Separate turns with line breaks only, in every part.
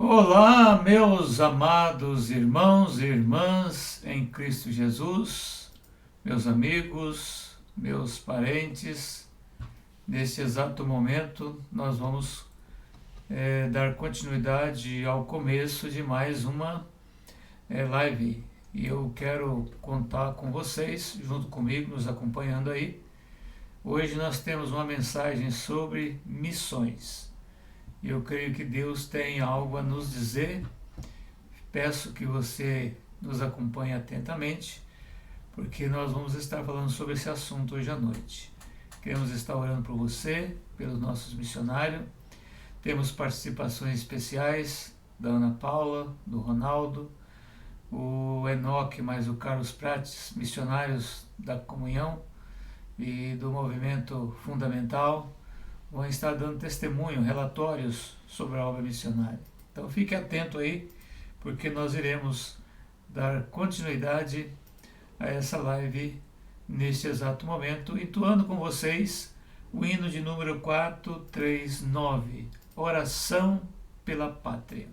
Olá, meus amados irmãos e irmãs em Cristo Jesus, meus amigos, meus parentes. Neste exato momento, nós vamos dar continuidade ao começo de mais uma live. E eu quero contar com vocês, junto comigo, nos acompanhando aí. Hoje nós temos uma mensagem sobre missões. E eu creio que Deus tem algo a nos dizer. Peço que você nos acompanhe atentamente, porque nós vamos estar falando sobre esse assunto hoje à noite. Queremos estar orando por você, pelos nossos missionários. Temos participações especiais da Ana Paula, do Ronaldo, o Enoque mais o Carlos Prates, missionários da Comunhão e do Movimento Fundamental, vão estar dando testemunho, relatórios sobre a obra missionária. Então fique atento aí, porque nós iremos dar continuidade a essa live neste exato momento, entoando com vocês o hino de número 439, Oração pela Pátria.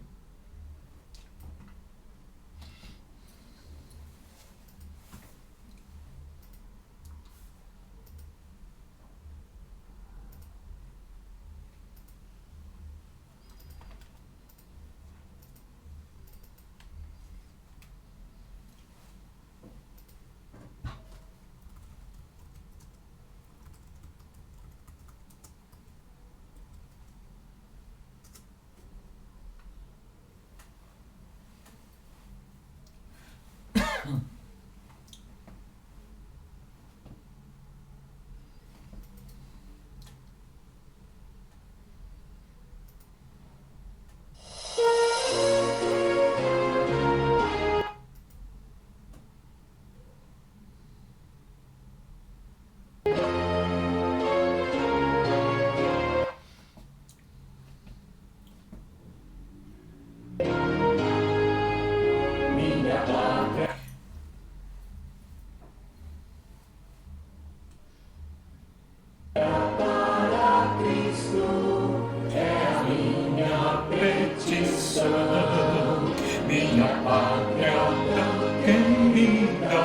Minha pátria tão querida,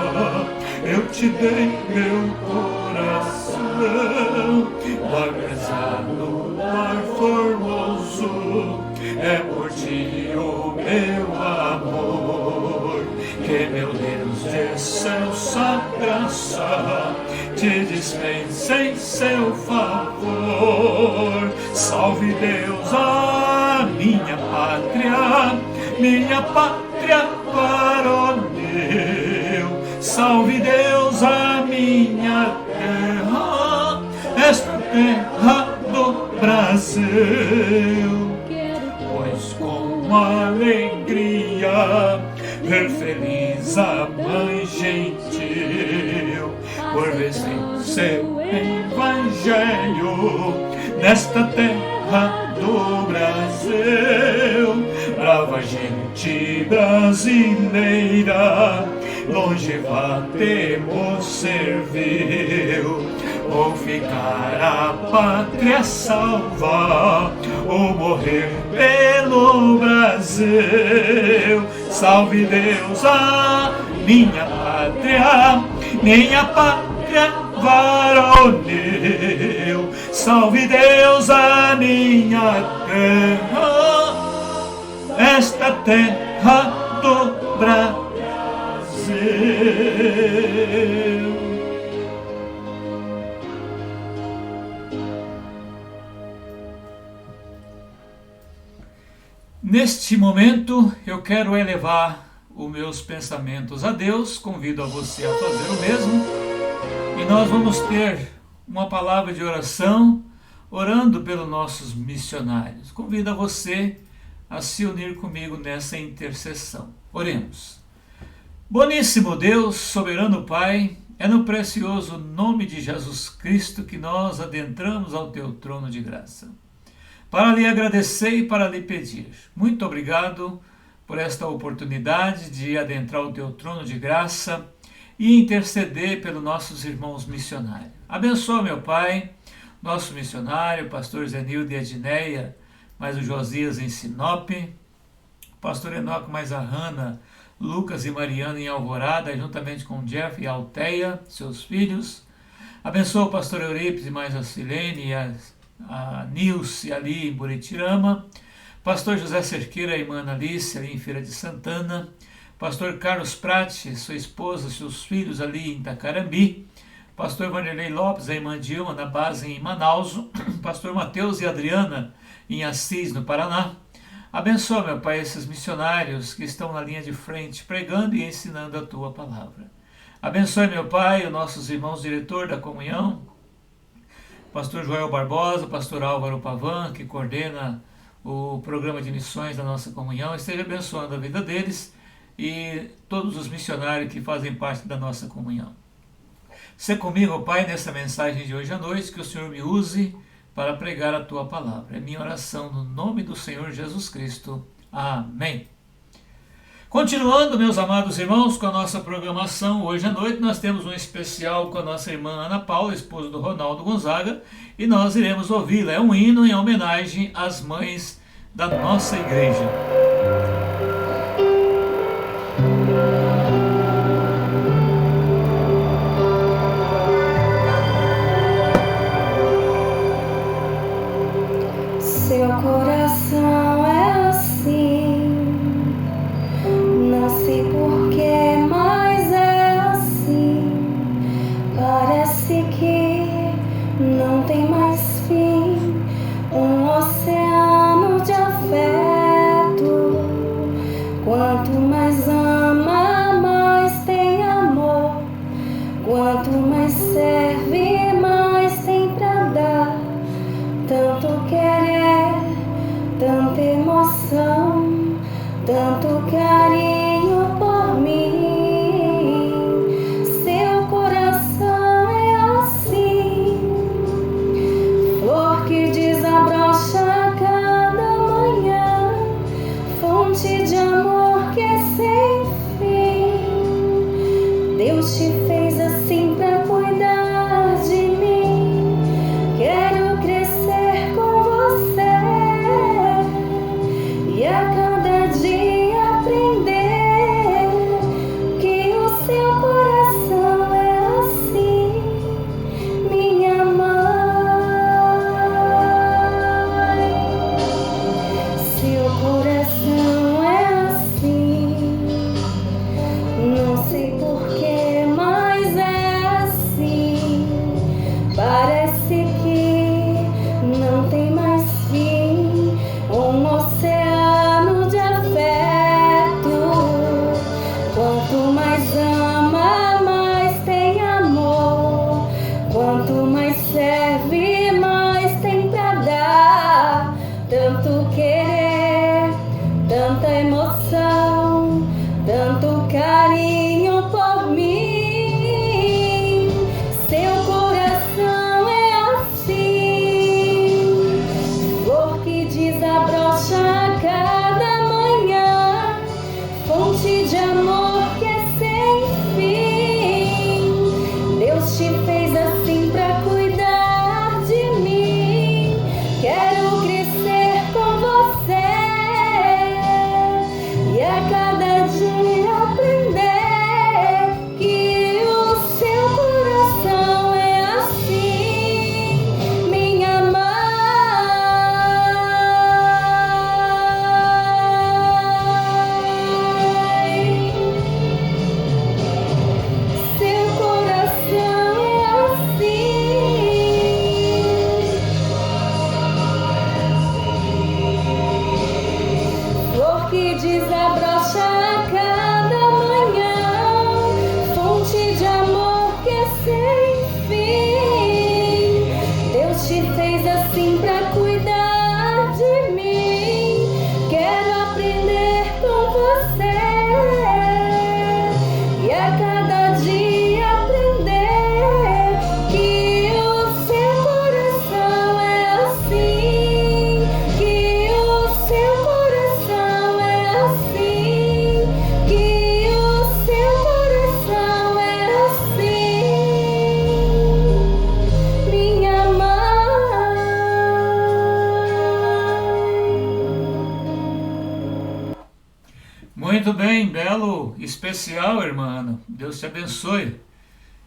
eu te dei meu coração. Lar pesado, lar formoso, é por ti o meu amor. Que meu Deus de excelsa graça te dispense em seu favor. Salve Deus a minha pátria varonil. Salve Deus a minha terra, esta terra do Brasil. Pois com alegria ver feliz a mãe gentil, por ver seu evangelho nesta terra do Brasil. Brava gente brasileira, longeva temos serviu, ou ficar a pátria salva, ou morrer pelo Brasil. Salve Deus a minha pátria varonil. Salve Deus a minha terra, esta terra do Brasil. Neste momento, eu quero elevar os meus pensamentos a Deus, convido a você a fazer o mesmo, e nós vamos ter uma palavra de oração, orando pelos nossos missionários. Convido a você a se unir comigo nessa intercessão. Oremos. Boníssimo Deus, soberano Pai, é no precioso nome de Jesus Cristo que nós adentramos ao teu trono de graça, para lhe agradecer e para lhe pedir. Muito obrigado por esta oportunidade de adentrar o teu trono de graça e interceder pelos nossos irmãos missionários. Abençoa, meu Pai, nosso missionário, pastor Zenildo e Edneia, mais o Josias em Sinop, pastor Enoque mais a Hannah, Lucas e Mariana em Alvorada, juntamente com Jeff e Alteia, seus filhos. Abençoa o pastor Eurípides e mais a Silene e a Nilce ali em Buritirama. Pastor José Cerqueira e a irmã Alice ali em Feira de Santana. Pastor Carlos Prati, sua esposa, seus filhos ali em Itacarambi. Pastor Vanderlei Lopes, a irmã Dilma, na base em Manaus. Pastor Mateus e Adriana, em Assis, no Paraná. Abençoa, meu Pai, esses missionários que estão na linha de frente, pregando e ensinando a Tua palavra. Abençoe, meu Pai, os nossos irmãos diretor da comunhão, Pastor Joel Barbosa, Pastor Álvaro Pavan, que coordena o programa de missões da nossa comunhão. Esteja abençoando a vida deles e todos os missionários que fazem parte da nossa comunhão. Se comigo, Pai, nessa mensagem de hoje à noite, que o Senhor me use para pregar a Tua palavra. É minha oração no nome do Senhor Jesus Cristo. Amém. Continuando, meus amados irmãos, com a nossa programação, hoje à noite nós temos um especial com a nossa irmã Ana Paula, esposa do Ronaldo Gonzaga, e nós iremos ouvi-la. É um hino em homenagem às mães da nossa igreja.
Seu coração é assim, não sei porquê, mas é assim. Parece que não tem mais fim, um oceano de afeto. Quanto mais ama, mais tem amor. Quanto mais serve, mais tem pra dar. Tanto querer, tanta emoção, tanto carinho por mim. Seu coração é assim, flor que desabrocha a cada manhã, fonte de amor que é sem fim. Deus te fez assim pra cuidar de mim. Quero crescer com você e a cada dia aprender que o seu coração é assim, minha mãe. Seu coração é assim, não sei porquê, mas é assim. Parece que não tem mais fim, um oceano de afeto. Quanto mais ama, mais tem amor. Quanto mais serve, mais tem pra dar. Tanto querer, tanta emoção, tanto carinho por mim. Seu coração é assim, flor que desabrocha a cada manhã, fonte de amor que é sem fim. Deus te fez assim pra cuidar de mim. Quero crescer com você
Muito bem, belo, especial, irmã Ana. Deus te abençoe.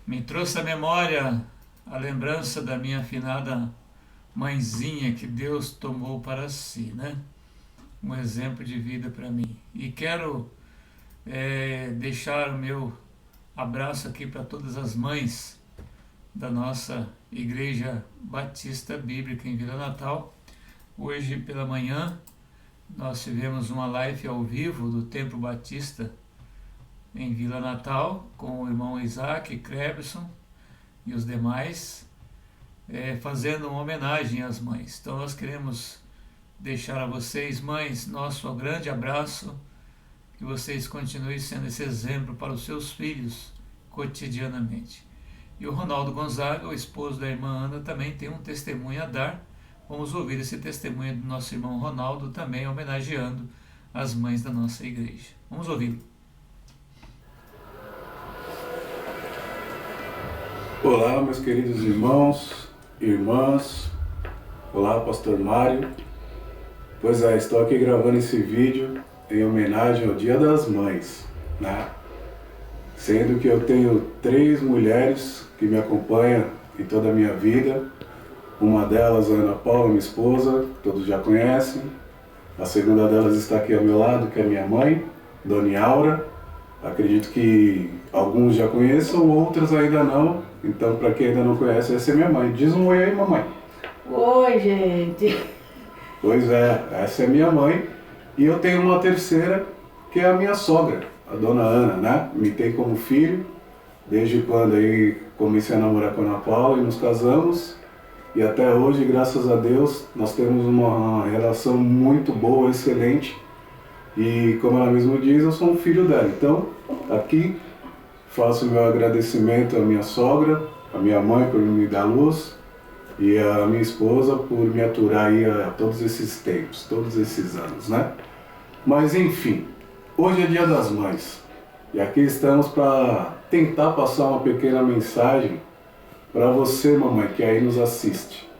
Me trouxe à memória a lembrança da minha afinada mãezinha que Deus tomou para si, né? Um exemplo de vida para mim. E quero deixar o meu abraço aqui para todas as mães da nossa Igreja Batista Bíblica em Vila Natal. Hoje pela manhã nós tivemos uma live ao vivo do Templo Batista em Vila Natal com o irmão Isaac Krebson e os demais, fazendo uma homenagem às mães. Então nós queremos deixar a vocês, mães, nosso grande abraço, que vocês continuem sendo esse exemplo para os seus filhos cotidianamente. E o Ronaldo Gonzaga, o esposo da irmã Ana, também tem um testemunho a dar. Vamos ouvir esse testemunho do nosso irmão Ronaldo, também homenageando as mães da nossa igreja. Vamos ouvi-lo.
Olá, meus queridos irmãos, irmãs. Olá, pastor Mário. Pois é, estou aqui gravando esse vídeo em homenagem ao Dia das Mães, né? Sendo que eu tenho 3 mulheres que me acompanham em toda a minha vida. Uma delas, a Ana Paula, minha esposa, todos já conhecem. A segunda delas está aqui ao meu lado, que é minha mãe, Dona Aura. Acredito que alguns já conheçam, outros ainda não. Então, para quem ainda não conhece, essa é minha mãe. Diz um oi aí, mamãe.
Oi, gente.
Pois é, essa é minha mãe. E eu tenho uma terceira, que é a minha sogra, a Dona Ana, né? Me tem como filho, desde quando aí comecei a namorar com a Ana Paula e nos casamos. E até hoje, graças a Deus, nós temos uma relação muito boa, excelente. E como ela mesma diz, eu sou um filho dela. Então, aqui, faço o meu agradecimento à minha sogra, à minha mãe por me dar luz e à minha esposa por me aturar aí a todos esses tempos, todos esses anos, né? Mas enfim, hoje é Dia das Mães. E aqui estamos para tentar passar uma pequena mensagem para você, mamãe, que aí nos assiste.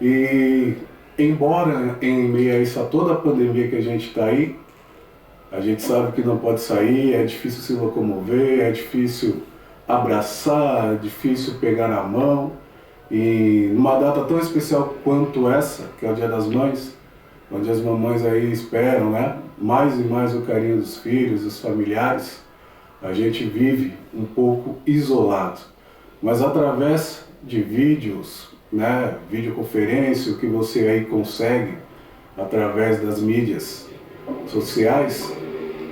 E embora em meio a isso, a toda a pandemia que a gente está aí, a gente sabe que não pode sair, é difícil se locomover, é difícil abraçar, é difícil pegar na mão. E numa data tão especial quanto essa, que é o Dia das Mães, onde as mamães aí esperam, né, mais e mais o carinho dos filhos, dos familiares, a gente vive um pouco isolado. Mas através de vídeos, né, videoconferência, o que você aí consegue através das mídias sociais,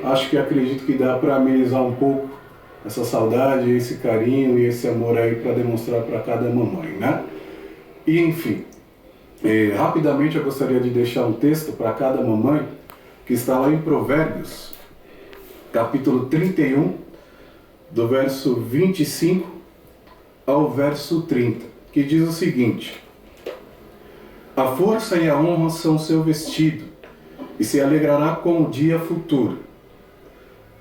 acho que acredito que dá para amenizar um pouco essa saudade, esse carinho e esse amor aí para demonstrar para cada mamãe, né? E enfim, rapidamente eu gostaria de deixar um texto para cada mamãe que está lá em Provérbios, capítulo 31, do verso 25 ao verso 30, que diz o seguinte: a força e a honra são seu vestido, e se alegrará com o dia futuro.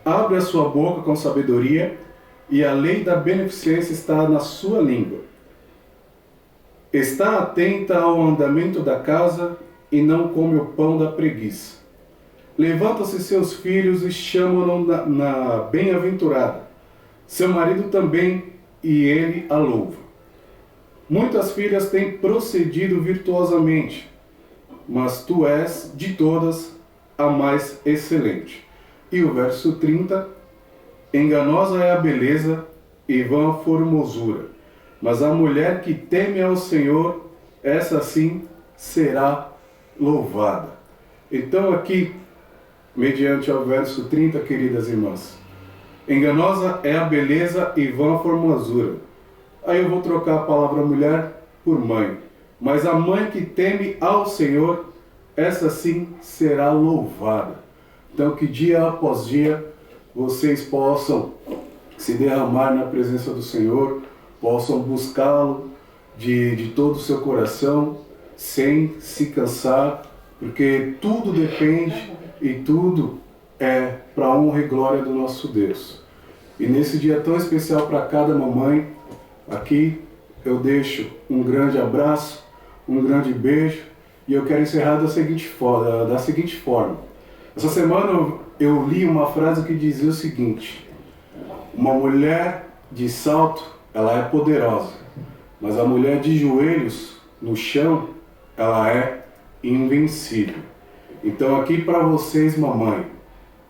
Abre a sua boca com sabedoria, e a lei da beneficência está na sua língua. Está atenta ao andamento da casa, e não come o pão da preguiça. Levanta-se seus filhos e chamam-no na bem-aventurada. Seu marido também, e ele a louva. Muitas filhas têm procedido virtuosamente, mas tu és, de todas, a mais excelente. E o verso 30, enganosa é a beleza e vã a formosura, mas a mulher que teme ao Senhor, essa sim será louvada. Então aqui, mediante ao verso 30, queridas irmãs, enganosa é a beleza e vã a formosura. Aí eu vou trocar a palavra mulher por mãe. Mas a mãe que teme ao Senhor, essa sim será louvada. Então que dia após dia vocês possam se derramar na presença do Senhor, possam buscá-lo de todo o seu coração, sem se cansar, porque tudo depende e tudo é para a honra e glória do nosso Deus. E nesse dia tão especial para cada mamãe, aqui eu deixo um grande abraço, um grande beijo, e eu quero encerrar da seguinte forma. Essa semana eu li uma frase que dizia o seguinte: uma mulher de salto, ela é poderosa, mas a mulher de joelhos no chão, ela é invencível. Então aqui para vocês, mamãe,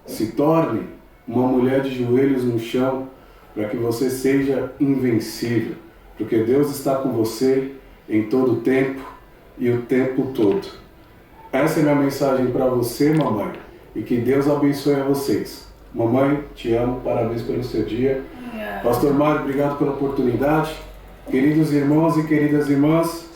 se torne uma mulher de joelhos no chão, para que você seja invencível, porque Deus está com você em todo o tempo e o tempo todo. Essa é a minha mensagem para você, mamãe, e que Deus abençoe a vocês. Mamãe, te amo, parabéns pelo seu dia. Pastor Mário, obrigado pela oportunidade. Queridos irmãos e queridas irmãs,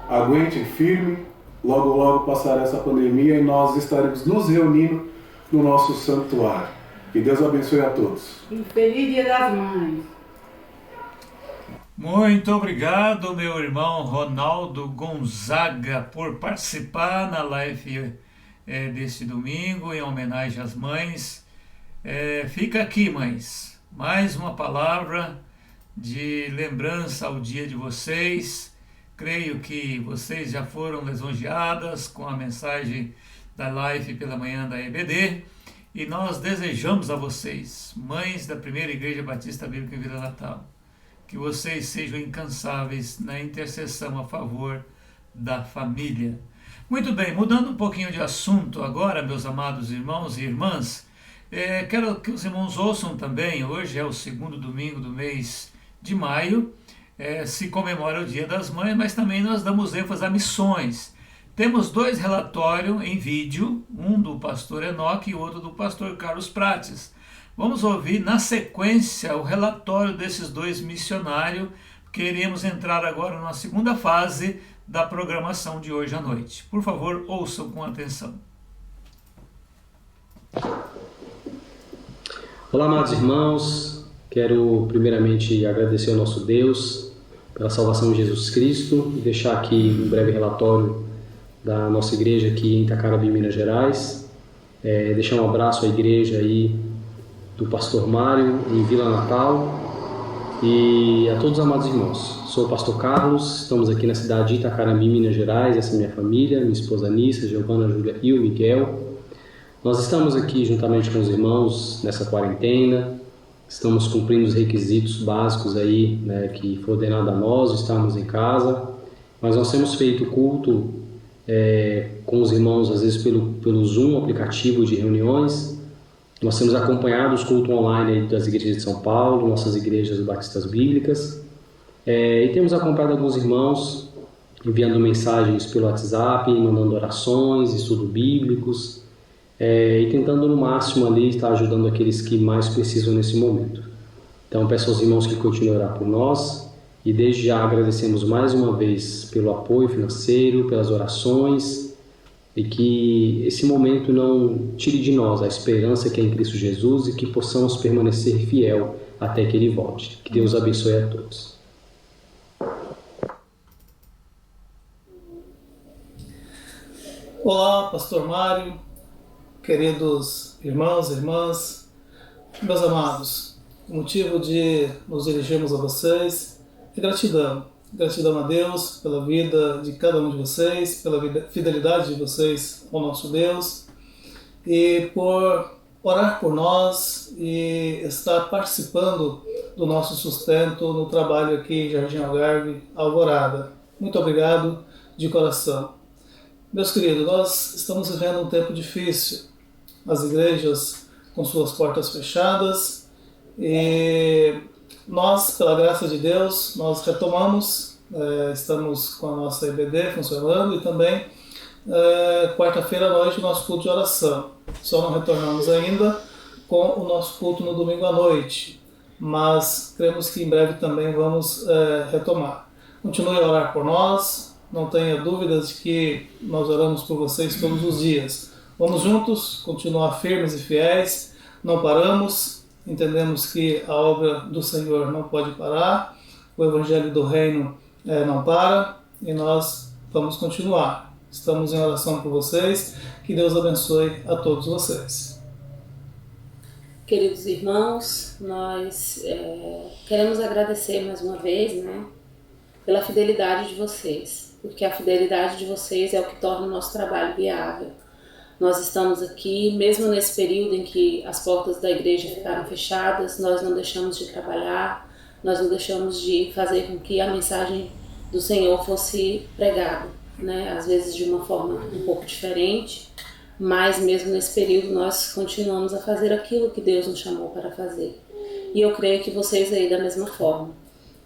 aguente firme, logo logo passará essa pandemia e nós estaremos nos reunindo no nosso santuário. Que Deus abençoe a todos.
E feliz Dia das Mães.
Muito obrigado, meu irmão Ronaldo Gonzaga, por participar na live deste domingo, em homenagem às mães. Fica aqui, mães, mais uma palavra de lembrança ao dia de vocês. Creio que vocês já foram lisonjeadas com a mensagem da live pela manhã da EBD. E nós desejamos a vocês, mães da Primeira Igreja Batista Bíblica em Vila Natal, que vocês sejam incansáveis na intercessão a favor da família. Muito bem, mudando um pouquinho de assunto agora, meus amados irmãos e irmãs, quero que os irmãos ouçam também, hoje é o segundo domingo do mês de maio, se comemora o Dia das Mães, mas também nós damos ênfase a missões. Temos 2 relatórios em vídeo, um do pastor Enoque e outro do pastor Carlos Prates. Vamos ouvir na sequência o relatório desses 2 missionários, porque iremos entrar agora na segunda fase da programação de hoje à noite. Por favor, ouçam com atenção.
Olá, amados irmãos. Quero primeiramente agradecer ao nosso Deus pela salvação de Jesus Cristo e deixar aqui um breve relatório da nossa igreja aqui em Itacarabim, Minas Gerais. Deixar um abraço à igreja aí do pastor Mário em Vila Natal e a todos os amados irmãos. Sou o pastor Carlos, estamos aqui na cidade de Itacarabim, Minas Gerais. Essa é minha família, minha esposa Anissa, Giovana, Júlia e o Miguel. Nós estamos aqui juntamente com os irmãos nessa quarentena, estamos cumprindo os requisitos básicos aí, né, que foi ordenado a nós, estamos em casa, mas nós temos feito culto com os irmãos, às vezes pelo Zoom, aplicativo de reuniões. Nós temos acompanhado os cultos online aí das igrejas de São Paulo, nossas igrejas batistas bíblicas, e temos acompanhado alguns irmãos enviando mensagens pelo WhatsApp, mandando orações, estudos bíblicos, e tentando no máximo ali estar ajudando aqueles que mais precisam nesse momento. Então peço aos irmãos que continuem a orar por nós. E desde já agradecemos mais uma vez pelo apoio financeiro, pelas orações, e que esse momento não tire de nós a esperança que é em Cristo Jesus e que possamos permanecer fiel até que Ele volte. Que Deus abençoe a todos.
Olá, pastor Mário, queridos irmãos e irmãs, meus amados, o motivo de nos dirigirmos a vocês é gratidão a Deus pela vida de cada um de vocês, pela fidelidade de vocês ao nosso Deus e por orar por nós e estar participando do nosso sustento no trabalho aqui em Jardim Algarve, Alvorada. Muito obrigado de coração. Meus queridos, nós estamos vivendo um tempo difícil, as igrejas com suas portas fechadas e nós, pela graça de Deus, nós retomamos, estamos com a nossa EBD funcionando e também quarta-feira à noite o nosso culto de oração. Só não retornamos ainda com o nosso culto no domingo à noite, mas cremos que em breve também vamos retomar. Continue a orar por nós, não tenha dúvidas de que nós oramos por vocês todos os dias. Vamos juntos continuar firmes e fiéis, não paramos. Entendemos que a obra do Senhor não pode parar, o Evangelho do Reino não para e nós vamos continuar. Estamos em oração por vocês, que Deus abençoe a todos vocês.
Queridos irmãos, nós queremos agradecer mais uma vez, pela fidelidade de vocês, porque a fidelidade de vocês é o que torna o nosso trabalho viável. Nós estamos aqui, mesmo nesse período em que as portas da igreja ficaram fechadas, nós não deixamos de trabalhar, nós não deixamos de fazer com que a mensagem do Senhor fosse pregada, né? Às vezes de uma forma um pouco diferente, mas mesmo nesse período nós continuamos a fazer aquilo que Deus nos chamou para fazer. E eu creio que vocês aí da mesma forma.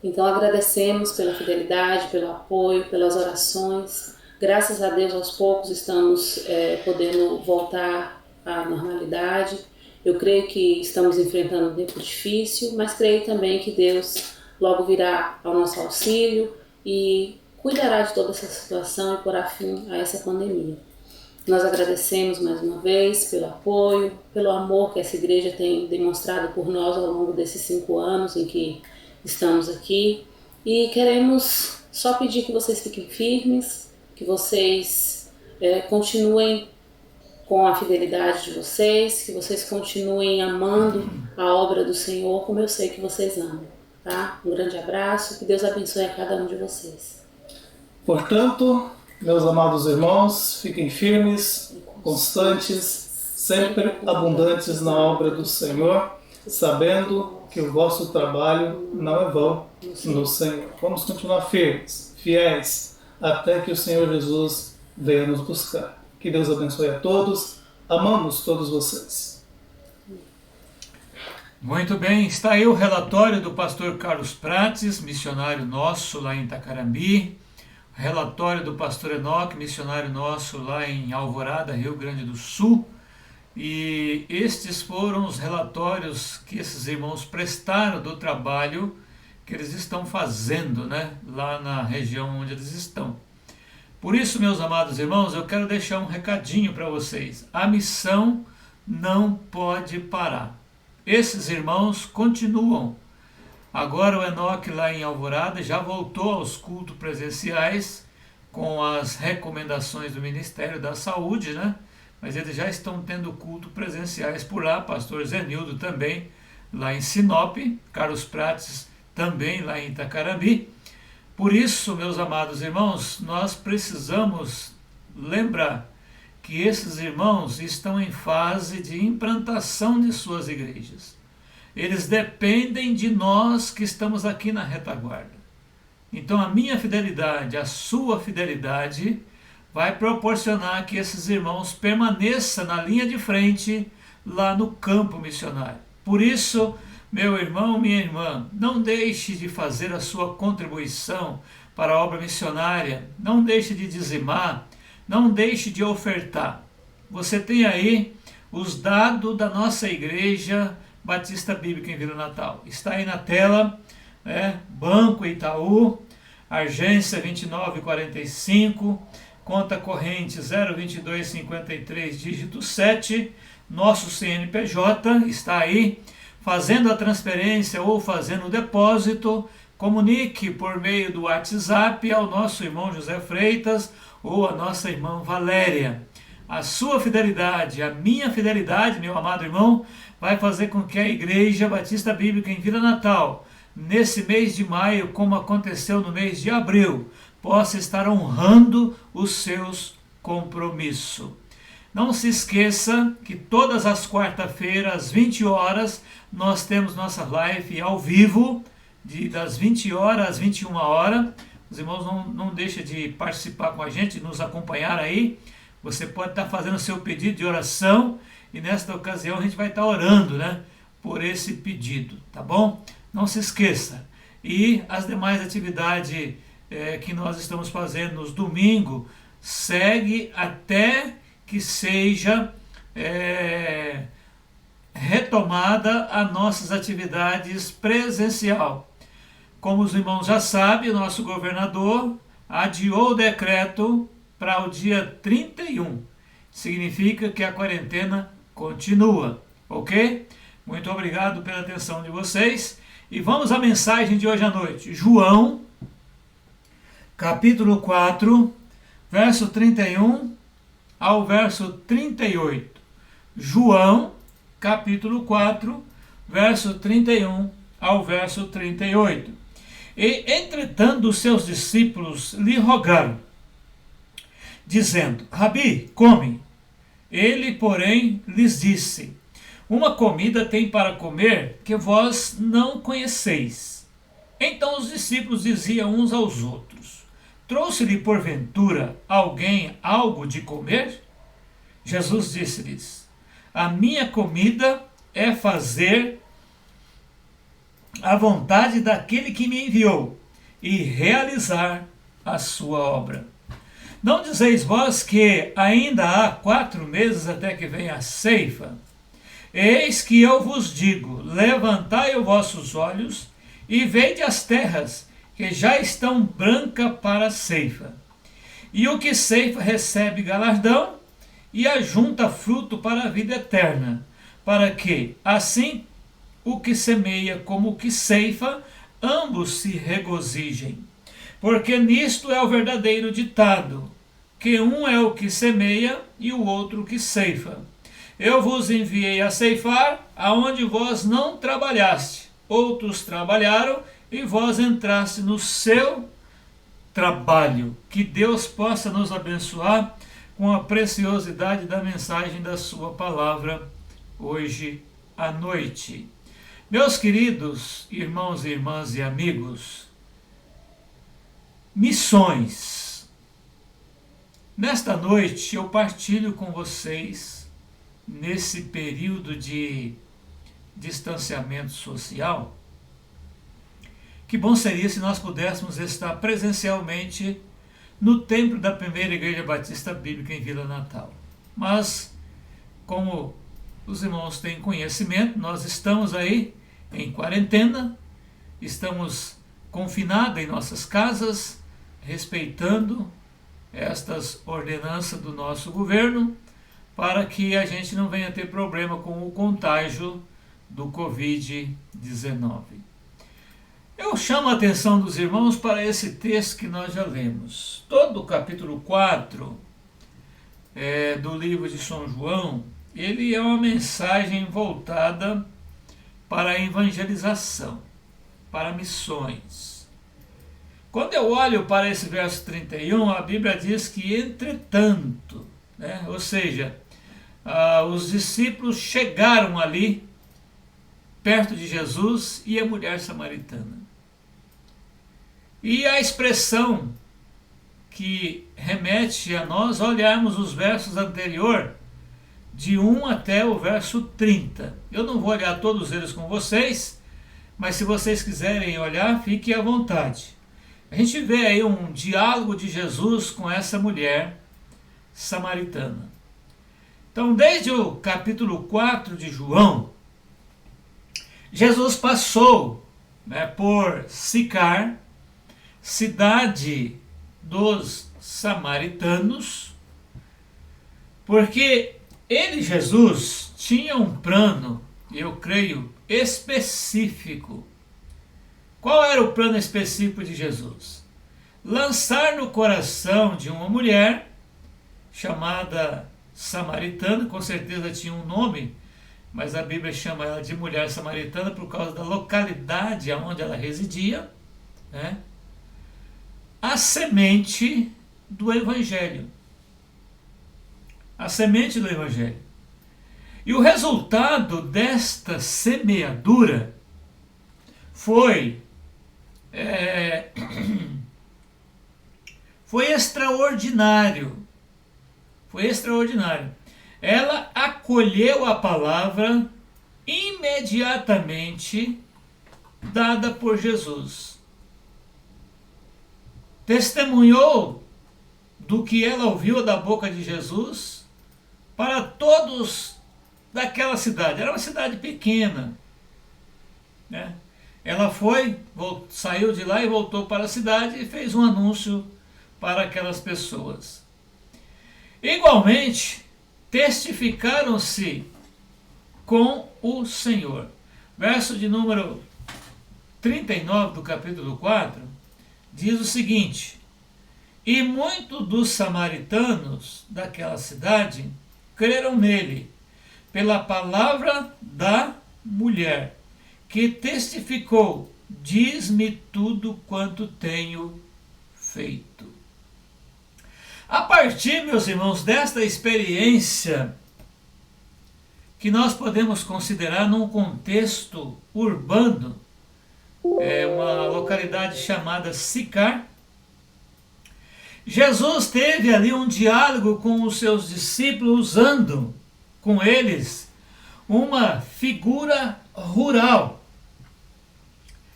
Então agradecemos pela fidelidade, pelo apoio, pelas orações. Graças a Deus, aos poucos estamos podendo voltar à normalidade. Eu creio que estamos enfrentando um tempo difícil, mas creio também que Deus logo virá ao nosso auxílio e cuidará de toda essa situação e porá fim a essa pandemia. Nós agradecemos mais uma vez pelo apoio, pelo amor que essa igreja tem demonstrado por nós ao longo desses 5 anos em que estamos aqui. E queremos só pedir que vocês fiquem firmes, que vocês continuem com a fidelidade de vocês, que vocês continuem amando a obra do Senhor como eu sei que vocês amam, tá? Um grande abraço, que Deus abençoe a cada um de vocês.
Portanto, meus amados irmãos, fiquem firmes, constantes, sempre abundantes na obra do Senhor, sabendo que o vosso trabalho não é vão no Senhor. Vamos continuar firmes, fiéis, até que o Senhor Jesus venha nos buscar. Que Deus abençoe a todos. Amamos todos vocês.
Muito bem, está aí o relatório do pastor Carlos Prates, missionário nosso lá em Itacarambi. Relatório do pastor Enoque, missionário nosso lá em Alvorada, Rio Grande do Sul. E estes foram os relatórios que esses irmãos prestaram do trabalho que eles estão fazendo, né, lá na região onde eles estão. Por isso, meus amados irmãos, eu quero deixar um recadinho para vocês. A missão não pode parar. Esses irmãos continuam. Agora o Enoque lá em Alvorada já voltou aos cultos presenciais com as recomendações do Ministério da Saúde, né? Mas eles já estão tendo culto presenciais por lá. Pastor Zenildo também lá em Sinop, Carlos Prates também lá em Itacarambi. Por isso, meus amados irmãos, nós precisamos lembrar que esses irmãos estão em fase de implantação de suas igrejas. Eles dependem de nós que estamos aqui na retaguarda. Então a minha fidelidade, a sua fidelidade, vai proporcionar que esses irmãos permaneçam na linha de frente lá no campo missionário. Por isso, meu irmão, minha irmã, não deixe de fazer a sua contribuição para a obra missionária, não deixe de dizimar, não deixe de ofertar. Você tem aí os dados da nossa igreja Batista Bíblica em Vila Natal. Está aí na tela, Banco Itaú, Agência 2945, conta corrente 02253, dígito 7, nosso CNPJ está aí. Fazendo a transferência ou fazendo o depósito, comunique por meio do WhatsApp ao nosso irmão José Freitas ou a nossa irmã Valéria. A sua fidelidade, a minha fidelidade, meu amado irmão, vai fazer com que a Igreja Batista Bíblica em Vila Natal, nesse mês de maio, como aconteceu no mês de abril, possa estar honrando os seus compromissos. Não se esqueça que todas as quarta-feiras, às 20 horas, nós temos nossa live ao vivo, das 20 horas às 21 horas. Os irmãos não deixem de participar com a gente, nos acompanhar aí. Você pode estar fazendo o seu pedido de oração e nesta ocasião a gente vai estar orando, né, por esse pedido, tá bom? Não se esqueça. E as demais atividades que nós estamos fazendo nos domingos, segue até que seja retomada as nossas atividades presencial. Como os irmãos já sabem, o nosso governador adiou o decreto para o dia 31. Significa que a quarentena continua, ok? Muito obrigado pela atenção de vocês. E vamos à mensagem de hoje à noite. João, capítulo 4, verso 31 ao verso 38. João, capítulo 4, verso 31 ao verso 38. E, entretanto, os seus discípulos lhe rogaram, dizendo: Rabi, come. Ele, porém, lhes disse: uma comida tem para comer que vós não conheceis. Então os discípulos diziam uns aos outros: trouxe-lhe porventura alguém algo de comer? Jesus disse-lhes: a minha comida é fazer a vontade daquele que me enviou e realizar a sua obra. Não dizeis vós que ainda há 4 meses até que venha a ceifa? Eis que eu vos digo: levantai os vossos olhos e vede as terras, que já estão brancas para a ceifa. E o que ceifa recebe galardão e ajunta fruto para a vida eterna, para que, assim, o que semeia como o que ceifa, ambos se regozijem. Porque nisto é o verdadeiro ditado, que um é o que semeia e o outro o que ceifa. Eu vos enviei a ceifar aonde vós não trabalhaste. Outros trabalharam e vós entraste no seu trabalho. Que Deus possa nos abençoar com a preciosidade da mensagem da sua palavra hoje à noite. Meus queridos irmãos e irmãs e amigos, missões. Nesta noite eu partilho com vocês, nesse período de distanciamento social, que bom seria se nós pudéssemos estar presencialmente no templo da primeira Igreja Batista Bíblica em Vila Natal. Mas, como os irmãos têm conhecimento, nós estamos aí em quarentena, estamos confinados em nossas casas, respeitando estas ordenanças do nosso governo, para que a gente não venha ter problema com o contágio do Covid-19. Eu chamo a atenção dos irmãos para esse texto que nós já lemos. Todo o capítulo 4 do livro de São João, ele é uma mensagem voltada para a evangelização, para missões. Quando eu olho para esse verso 31, a Bíblia diz que entretanto, ou seja, os discípulos chegaram ali, perto de Jesus e a mulher samaritana. E a expressão que remete a nós olharmos os versos anteriores, de 1 até o verso 30. Eu não vou olhar todos eles com vocês, mas se vocês quiserem olhar, fiquem à vontade. A gente vê aí um diálogo de Jesus com essa mulher samaritana. Então, desde o capítulo 4 de João, Jesus passou por Sicar, cidade dos samaritanos, porque ele, Jesus, tinha um plano, eu creio, específico. Qual era o plano específico de Jesus? Lançar no coração de uma mulher chamada samaritana, com certeza tinha um nome, mas a Bíblia chama ela de mulher samaritana por causa da localidade onde ela residia, a semente do Evangelho. A semente do Evangelho. E o resultado desta semeadura foi extraordinário. Foi extraordinário. Ela acolheu a palavra imediatamente dada por Jesus. Testemunhou do que ela ouviu da boca de Jesus para todos daquela cidade. Era uma cidade pequena, Ela saiu de lá e voltou para a cidade e fez um anúncio para aquelas pessoas. Igualmente, testificaram-se com o Senhor. Verso de número 39 do capítulo 4 diz o seguinte: e muitos dos samaritanos daquela cidade creram nele, pela palavra da mulher, que testificou: diz-me tudo quanto tenho feito. A partir, meus irmãos, desta experiência que nós podemos considerar num contexto urbano, uma localidade chamada Sicar. Jesus teve ali um diálogo com os seus discípulos, usando com eles uma figura rural,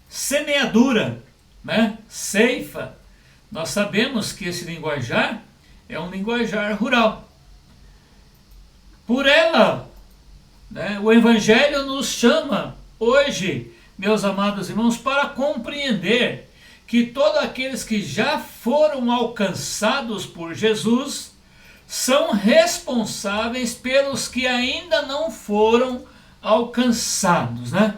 semeadura, né? Ceifa. Nós sabemos que esse linguajar é um linguajar rural. Por ela, né, o Evangelho nos chama hoje, meus amados irmãos, para compreender que todos aqueles que já foram alcançados por Jesus são responsáveis pelos que ainda não foram alcançados, né?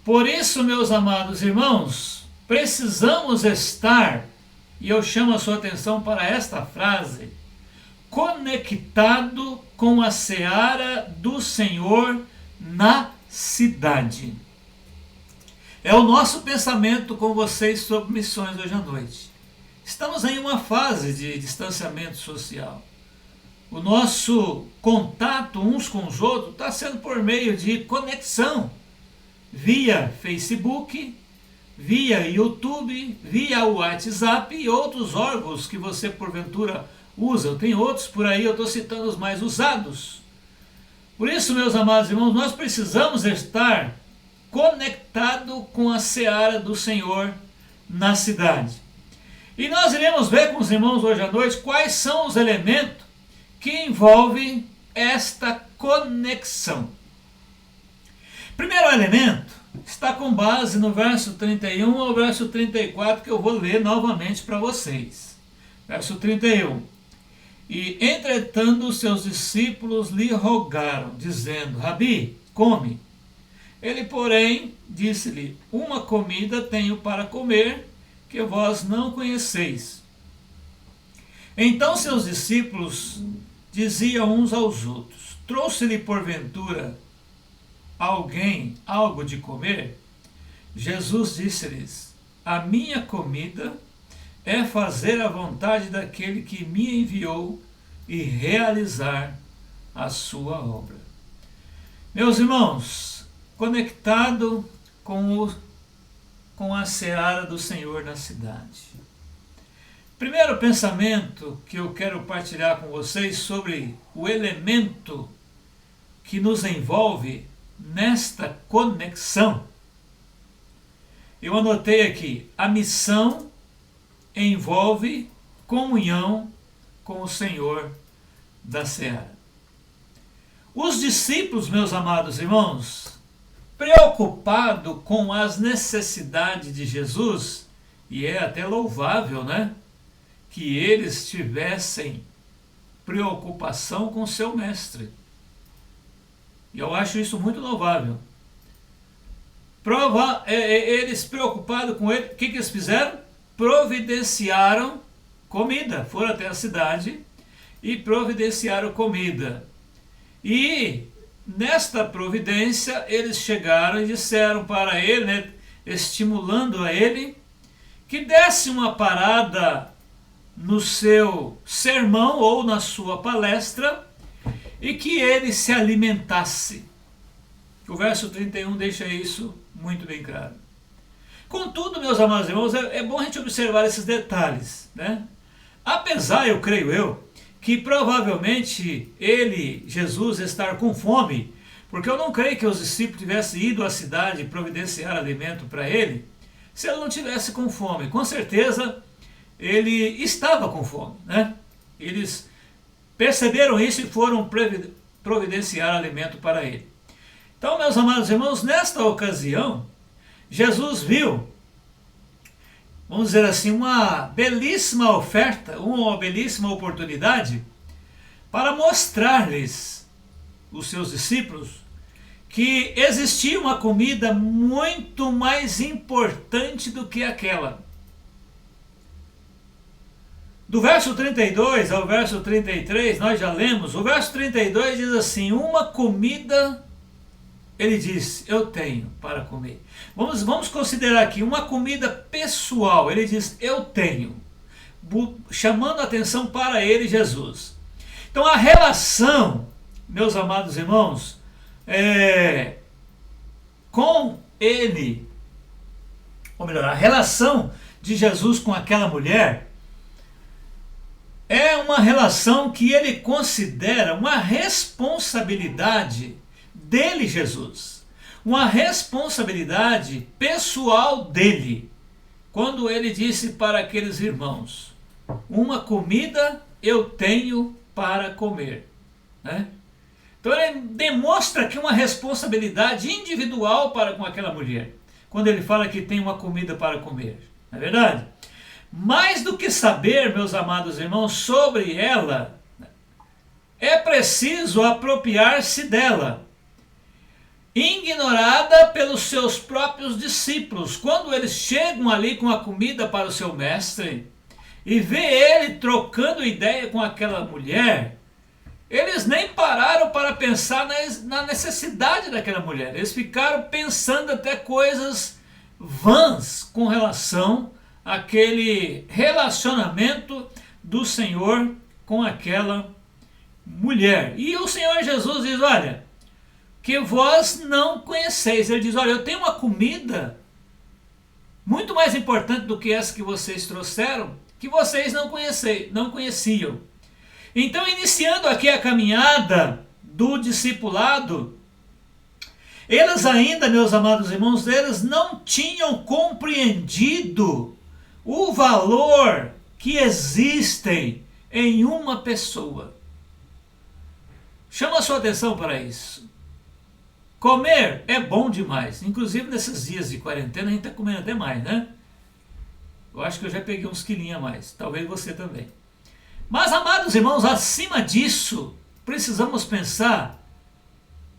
Por isso, meus amados irmãos, precisamos estar, e eu chamo a sua atenção para esta frase, conectado com a seara do Senhor na cidade. É o nosso pensamento com vocês sobre missões hoje à noite. Estamos em uma fase de distanciamento social. O nosso contato uns com os outros está sendo por meio de conexão, via Facebook, via YouTube, via WhatsApp e outros órgãos que você porventura usa. Tem outros por aí, eu estou citando os mais usados. Por isso, meus amados irmãos, nós precisamos estar conectado com a seara do Senhor na cidade. E nós iremos ver com os irmãos hoje à noite quais são os elementos que envolvem esta conexão. Primeiro elemento está com base no verso 31 ao verso 34, que eu vou ler novamente para vocês. Verso 31. E, entretanto, os seus discípulos lhe rogaram, dizendo: Rabi, come. Ele, porém, disse-lhe: uma comida tenho para comer, que vós não conheceis. Então seus discípulos diziam uns aos outros: trouxe-lhe porventura alguém algo de comer? Jesus disse-lhes: a minha comida é fazer a vontade daquele que me enviou e realizar a sua obra. Meus irmãos, conectado com a seara do Senhor na cidade. Primeiro pensamento que eu quero partilhar com vocês sobre o elemento que nos envolve nesta conexão. Eu anotei aqui: a missão envolve comunhão com o Senhor da seara. Os discípulos, meus amados irmãos, preocupados com as necessidades de Jesus, e é até louvável, né, que eles tivessem preocupação com seu mestre. E eu acho isso muito louvável. Eles preocupados com ele, o que eles fizeram? Providenciaram comida. Foram até a cidade e providenciaram comida. E nesta providência eles chegaram e disseram para ele, né, estimulando a ele, que desse uma parada no seu sermão ou na sua palestra e que ele se alimentasse. O verso 31 deixa isso muito bem claro. Contudo, meus amados irmãos, é bom a gente observar esses detalhes, né? Apesar, eu creio que provavelmente Jesus, estar com fome, porque eu não creio que os discípulos tivessem ido à cidade providenciar alimento para ele, se ele não tivesse com fome. Com certeza, ele estava com fome, né? Eles perceberam isso e foram providenciar alimento para ele. Então, meus amados irmãos, nesta ocasião, Jesus viu, vamos dizer assim, uma belíssima oferta, uma belíssima oportunidade para mostrar-lhes, os seus discípulos, que existia uma comida muito mais importante do que aquela. Do verso 32 ao verso 33, nós já lemos, o verso 32 diz assim: uma comida, ele diz, eu tenho para comer. Vamos considerar aqui uma comida pessoal. Ele diz, eu tenho, chamando a atenção para ele, Jesus. Então a relação, meus amados irmãos, com ele, ou melhor, a relação de Jesus com aquela mulher é uma relação que ele considera uma responsabilidade dele, Jesus, uma responsabilidade pessoal dele, quando ele disse para aqueles irmãos: uma comida eu tenho para comer, né? Então ele demonstra aqui uma responsabilidade individual para com aquela mulher, quando ele fala que tem uma comida para comer, não é verdade? Mais do que saber, meus amados irmãos, sobre ela, é preciso apropriar-se dela, ignorada pelos seus próprios discípulos. Quando eles chegam ali com a comida para o seu mestre e vê ele trocando ideia com aquela mulher, eles nem pararam para pensar na necessidade daquela mulher. Eles ficaram pensando até coisas vãs com relação àquele relacionamento do Senhor com aquela mulher. E o Senhor Jesus diz: olha, que vós não conheceis. Ele diz: olha, eu tenho uma comida muito mais importante do que essa que vocês trouxeram, que vocês não conheciam. Então, iniciando aqui a caminhada do discipulado, eles ainda, meus amados irmãos, eles não tinham compreendido o valor que existem em uma pessoa. Chama a sua atenção para isso. Comer é bom demais. Inclusive nesses dias de quarentena a gente está comendo até mais, né? Eu acho que eu já peguei uns quilinhos a mais. Talvez você também. Mas, amados irmãos, acima disso, precisamos pensar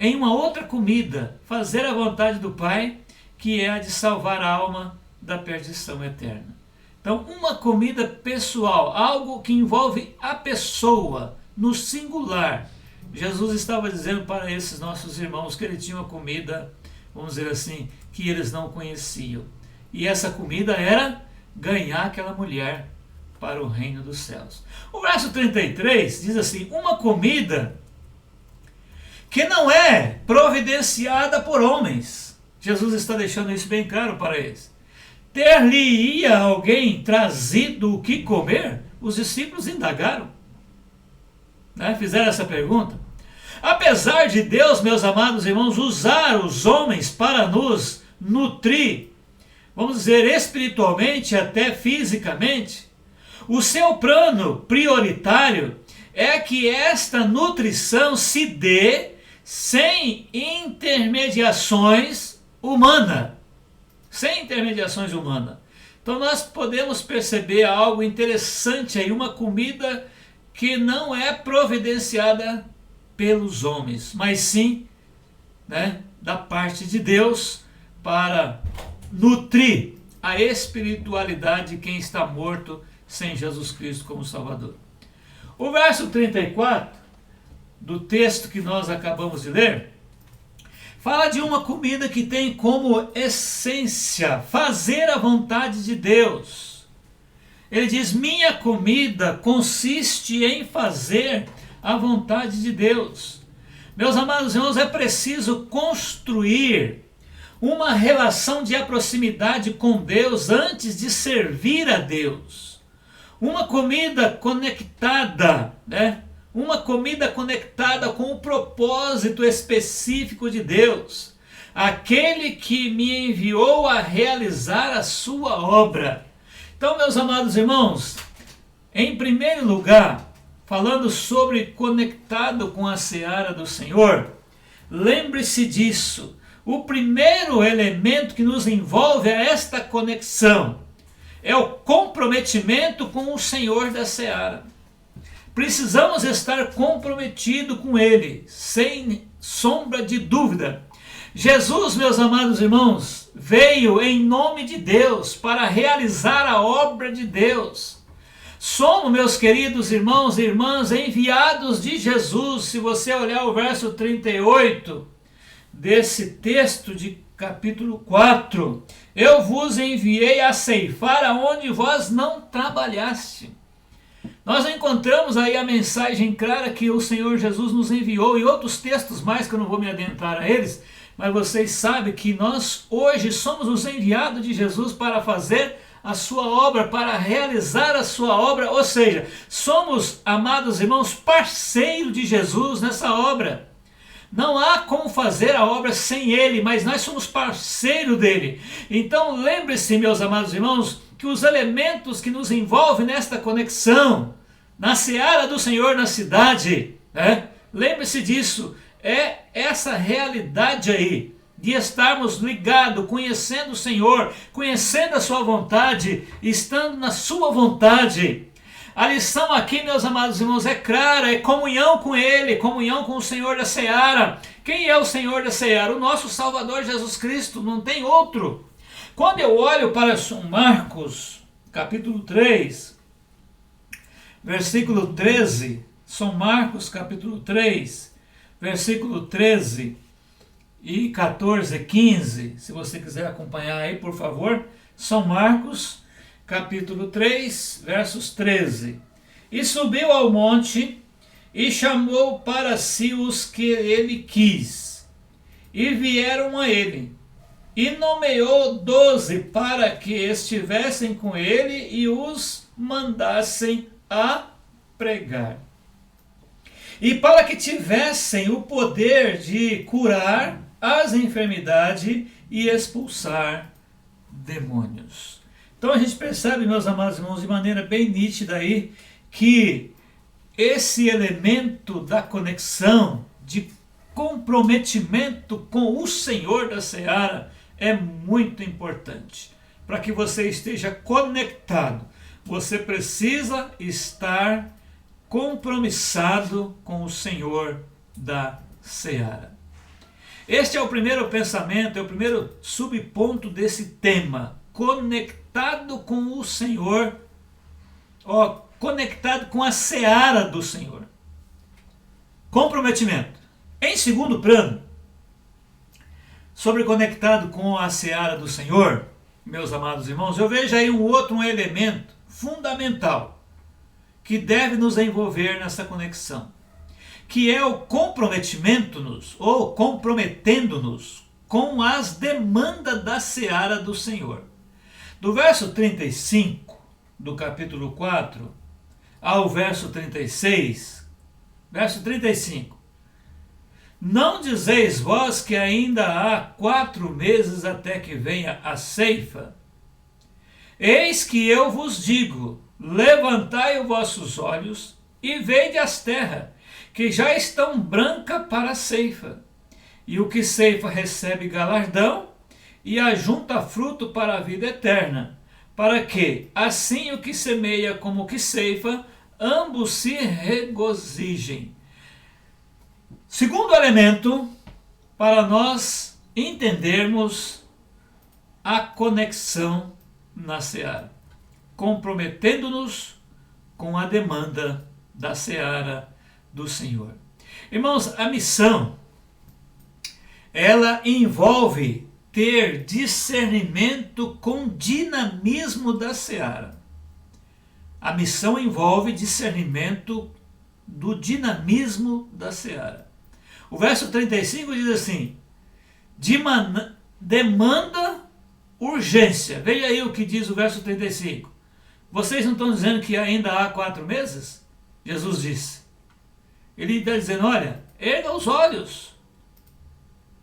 em uma outra comida, fazer a vontade do Pai, que é a de salvar a alma da perdição eterna. Então, uma comida pessoal, algo que envolve a pessoa, no singular. Jesus estava dizendo para esses nossos irmãos que ele tinha uma comida, vamos dizer assim, que eles não conheciam. E essa comida era ganhar aquela mulher para o reino dos céus. O verso 33 diz assim: uma comida que não é providenciada por homens. Jesus está deixando isso bem claro para eles. Ter-lhe-ia alguém trazido o que comer? Os discípulos indagaram, né? Fizeram essa pergunta. Apesar de Deus, meus amados irmãos, usar os homens para nos nutrir, vamos dizer, espiritualmente, até fisicamente, o seu plano prioritário é que esta nutrição se dê sem intermediações humanas. Sem intermediações humanas. Então nós podemos perceber algo interessante aí, uma comida que não é providenciada pelos homens, mas sim, né, da parte de Deus para nutrir a espiritualidade de quem está morto sem Jesus Cristo como Salvador. O verso 34 do texto que nós acabamos de ler fala de uma comida que tem como essência fazer a vontade de Deus. Ele diz: minha comida consiste em fazer a vontade de Deus. Meus amados irmãos, é preciso construir uma relação de proximidade com Deus antes de servir a Deus. Uma comida conectada, né? Uma comida conectada com o propósito específico de Deus. Aquele que me enviou a realizar a sua obra. Então, meus amados irmãos, em primeiro lugar, falando sobre conectado com a seara do Senhor, lembre-se disso. O primeiro elemento que nos envolve a esta conexão é o comprometimento com o Senhor da seara. Precisamos estar comprometidos com Ele, sem sombra de dúvida. Jesus, meus amados irmãos, veio em nome de Deus para realizar a obra de Deus. Somos, meus queridos irmãos e irmãs, enviados de Jesus. Se você olhar o verso 38 desse texto de capítulo 4, eu vos enviei a ceifar aonde vós não trabalhaste. Nós encontramos aí a mensagem clara que o Senhor Jesus nos enviou e outros textos mais que eu não vou me adentrar a eles, mas vocês sabem que nós hoje somos os enviados de Jesus para fazer a sua obra, para realizar a sua obra, ou seja, somos, amados irmãos, parceiros de Jesus nessa obra. Não há como fazer a obra sem Ele, mas nós somos parceiro dele. Então lembre-se, meus amados irmãos, que os elementos que nos envolvem nesta conexão, na seara do Senhor na cidade, lembre-se disso, é essa realidade aí, de estarmos ligados, conhecendo o Senhor, conhecendo a sua vontade, estando na sua vontade. A lição aqui, meus amados irmãos, é clara, é comunhão com Ele, comunhão com o Senhor da seara. Quem é o Senhor da seara? O nosso Salvador Jesus Cristo, não tem outro. Quando eu olho para São Marcos, capítulo 3, versículo 13, São Marcos, capítulo 3, versículo 13 e 14, 15, se você quiser acompanhar aí, por favor, São Marcos, capítulo 3, versos 13. E subiu ao monte e chamou para si os que ele quis, e vieram a ele. E nomeou 12 para que estivessem com ele e os mandassem a pregar. E para que tivessem o poder de curar as enfermidades e expulsar demônios. Então a gente percebe, meus amados irmãos, de maneira bem nítida aí, que esse elemento da conexão, de comprometimento com o Senhor da seara, é muito importante. Para que você esteja conectado, você precisa estar compromissado com o Senhor da seara. Este é o primeiro pensamento, é o primeiro subponto desse tema. Conectado com o Senhor, conectado com a seara do Senhor. Comprometimento. Em segundo plano, sobre conectado com a seara do Senhor, meus amados irmãos, eu vejo aí um elemento fundamental que deve nos envolver nessa conexão, que é o comprometimento-nos, ou comprometendo-nos com as demandas da seara do Senhor. Do verso 35 do capítulo 4 ao verso 36, verso 35. Não dizeis vós que ainda há 4 meses até que venha a ceifa? Eis que eu vos digo, levantai os vossos olhos e vede as terras, que já estão brancas para a ceifa. E o que ceifa recebe galardão e ajunta fruto para a vida eterna, para que, assim o que semeia como o que ceifa, ambos se regozijem. Segundo elemento, para nós entendermos a conexão na seara, comprometendo-nos com a demanda da seara do Senhor. Irmãos, a missão, ela envolve ter discernimento com dinamismo da seara. A missão envolve discernimento do dinamismo da seara. O verso 35 diz assim, demanda urgência. Veja aí o que diz o verso 35. Vocês não estão dizendo que ainda há 4 meses? Jesus disse. Ele está dizendo, olha, erga os olhos,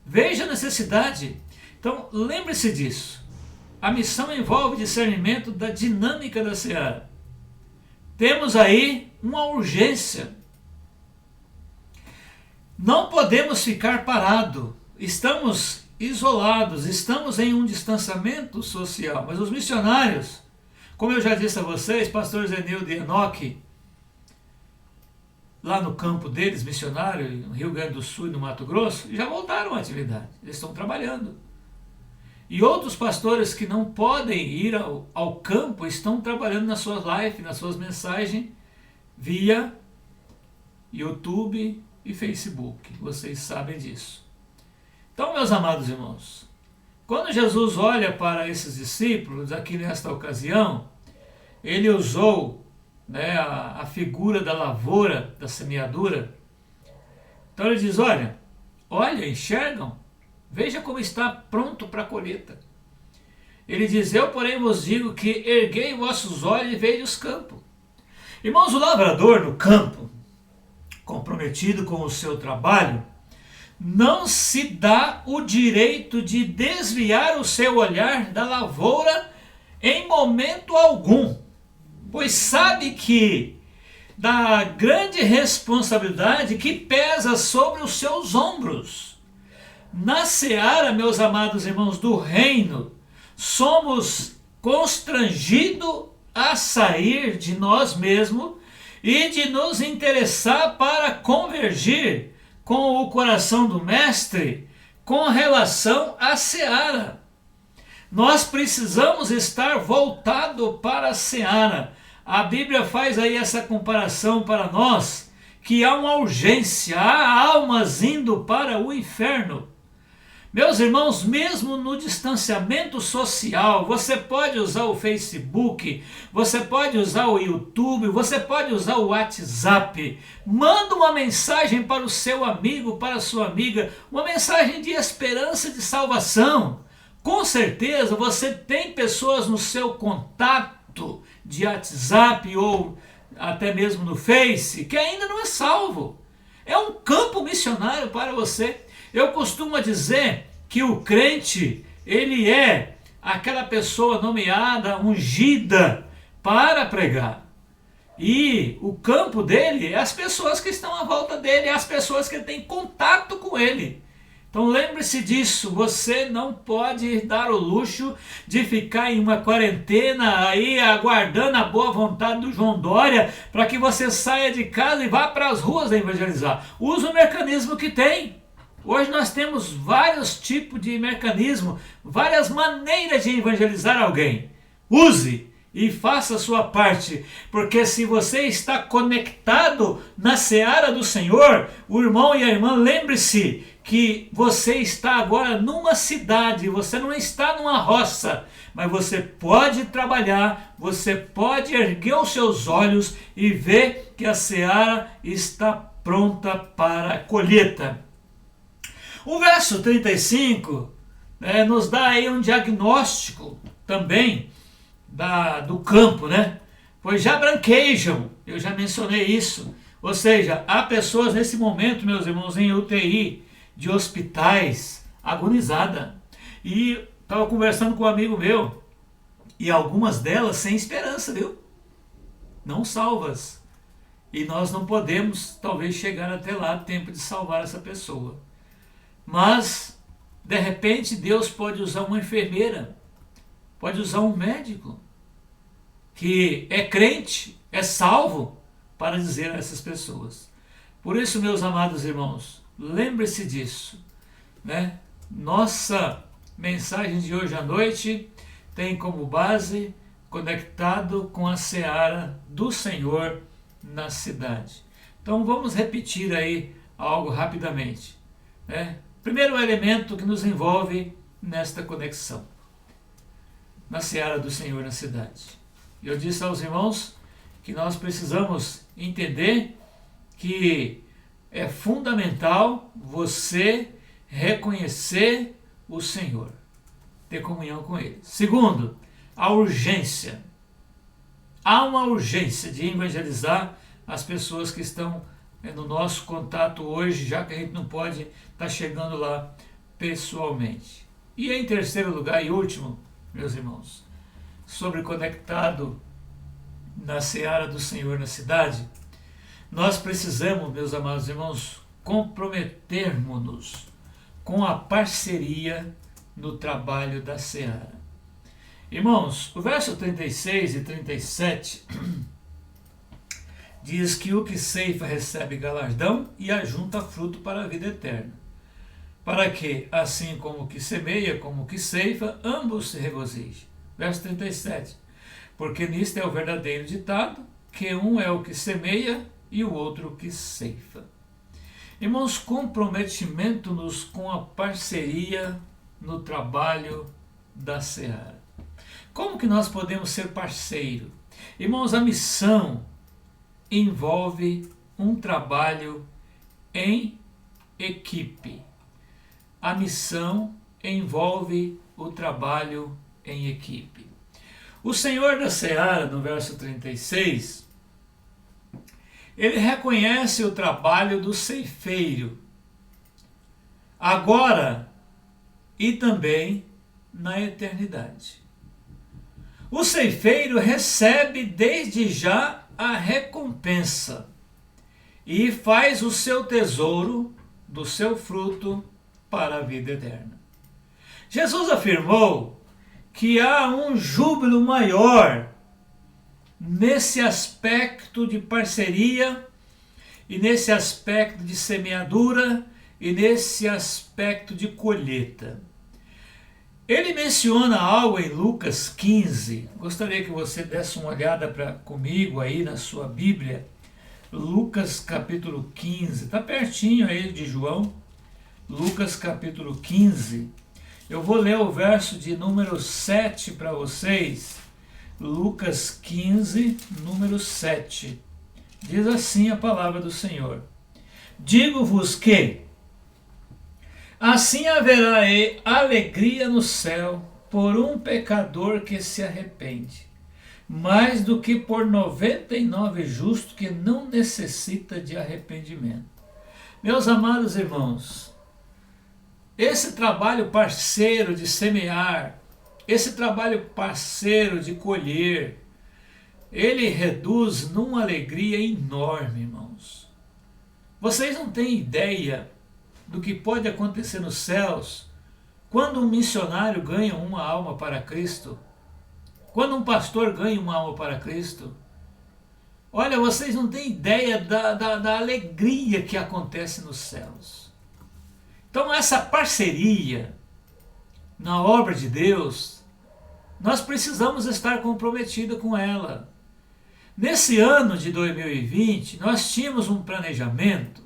veja a necessidade. Então, lembre-se disso. A missão envolve discernimento da dinâmica da seara. Temos aí uma urgência. Não podemos ficar parados. Estamos isolados, estamos em um distanciamento social. Mas os missionários, como eu já disse a vocês, pastor Zenildo e Enoque, lá no campo deles, missionário, no Rio Grande do Sul e no Mato Grosso, já voltaram à atividade. Eles estão trabalhando. E outros pastores que não podem ir ao campo estão trabalhando nas suas lives, nas suas mensagens, via YouTube e Facebook. Vocês sabem disso. Então, meus amados irmãos, quando Jesus olha para esses discípulos, aqui nesta ocasião, ele usou né, a figura da lavoura, da semeadura. Então ele diz, olha, enxergam, veja como está pronto para a colheita. Ele diz, eu porém vos digo que erguei vossos olhos e veja os campos. Irmãos, o lavrador no campo, comprometido com o seu trabalho, não se dá o direito de desviar o seu olhar da lavoura em momento algum, pois sabe que da grande responsabilidade que pesa sobre os seus ombros. Na seara, meus amados irmãos, do reino, somos constrangidos a sair de nós mesmos e de nos interessar para convergir com o coração do Mestre com relação à seara. Nós precisamos estar voltados para a seara. A Bíblia faz aí essa comparação para nós, que há uma urgência, há almas indo para o inferno. Meus irmãos, mesmo no distanciamento social, você pode usar o Facebook, você pode usar o YouTube, você pode usar o WhatsApp. Manda uma mensagem para o seu amigo, para a sua amiga, uma mensagem de esperança, de salvação. Com certeza você tem pessoas no seu contato de WhatsApp ou até mesmo no Face que ainda não é salvo. É um campo missionário para você. Eu costumo dizer que o crente, ele é aquela pessoa nomeada, ungida para pregar. E o campo dele é as pessoas que estão à volta dele, é as pessoas que têm contato com ele. Então lembre-se disso, você não pode dar o luxo de ficar em uma quarentena aí aguardando a boa vontade do João Dória para que você saia de casa e vá para as ruas evangelizar. Use o mecanismo que tem. Hoje nós temos vários tipos de mecanismo, várias maneiras de evangelizar alguém. Use e faça a sua parte, porque se você está conectado na seara do Senhor, o irmão e a irmã, lembre-se que você está agora numa cidade, você não está numa roça, mas você pode trabalhar, você pode erguer os seus olhos e ver que a seara está pronta para a colheita. O verso 35 nos dá aí um diagnóstico também do campo, né? Pois já branquejam, eu já mencionei isso. Ou seja, há pessoas nesse momento, meus irmãos, em UTI de hospitais, agonizada. E estava conversando com um amigo meu, e algumas delas sem esperança, viu? Não salvas. E nós não podemos, talvez, chegar até lá a tempo de salvar essa pessoa. Mas, de repente, Deus pode usar uma enfermeira, pode usar um médico, que é crente, é salvo, para dizer a essas pessoas. Por isso, meus amados irmãos, lembre-se disso, né? Nossa mensagem de hoje à noite tem como base conectado com a seara do Senhor na cidade. Então vamos repetir aí algo rapidamente, né? Primeiro elemento que nos envolve nesta conexão, na seara do Senhor na cidade. Eu disse aos irmãos que nós precisamos entender que é fundamental você reconhecer o Senhor, ter comunhão com Ele. Segundo, a urgência. Há uma urgência de evangelizar as pessoas que estão no nosso contato hoje, já que a gente não pode estar chegando lá pessoalmente. E em terceiro lugar e último, meus irmãos, sobre conectado na seara do Senhor na cidade, nós precisamos, meus amados irmãos, comprometermos-nos com a parceria no trabalho da seara. Irmãos, o verso 36 e 37 diz que o que ceifa recebe galardão e ajunta fruto para a vida eterna, para que, assim como o que semeia, como o que ceifa, ambos se regozijem. Verso 37, porque nisto é o verdadeiro ditado, que um é o que semeia e o outro o que ceifa. Irmãos, comprometimento-nos com a parceria no trabalho da seara. Como que nós podemos ser parceiro? Irmãos, a missão envolve um trabalho em equipe. A missão envolve o trabalho em equipe. O Senhor da Seara, no verso 36, ele reconhece o trabalho do ceifeiro, agora e também na eternidade. O ceifeiro recebe desde já a recompensa e faz o seu tesouro do seu fruto para a vida eterna. Jesus afirmou que há um júbilo maior nesse aspecto de parceria e nesse aspecto de semeadura e nesse aspecto de colheita. Ele menciona algo em Lucas 15. Gostaria que você desse uma olhada comigo aí na sua Bíblia. Lucas capítulo 15, está pertinho aí de João. Lucas capítulo 15. Eu vou ler o verso de número 7 para vocês. Lucas 15, número 7. Diz assim a palavra do Senhor: digo-vos que assim haverá alegria no céu por um pecador que se arrepende, mais do que por 99 justos que não necessita de arrependimento. Meus amados irmãos, esse trabalho parceiro de semear, esse trabalho parceiro de colher, ele reduz numa alegria enorme, irmãos. Vocês não têm ideia do que pode acontecer nos céus quando um missionário ganha uma alma para Cristo, quando um pastor ganha uma alma para Cristo. Olha, vocês não têm ideia da alegria que acontece nos céus. Então essa parceria na obra de Deus, nós precisamos estar comprometidos com ela. Nesse ano de 2020, nós tínhamos um planejamento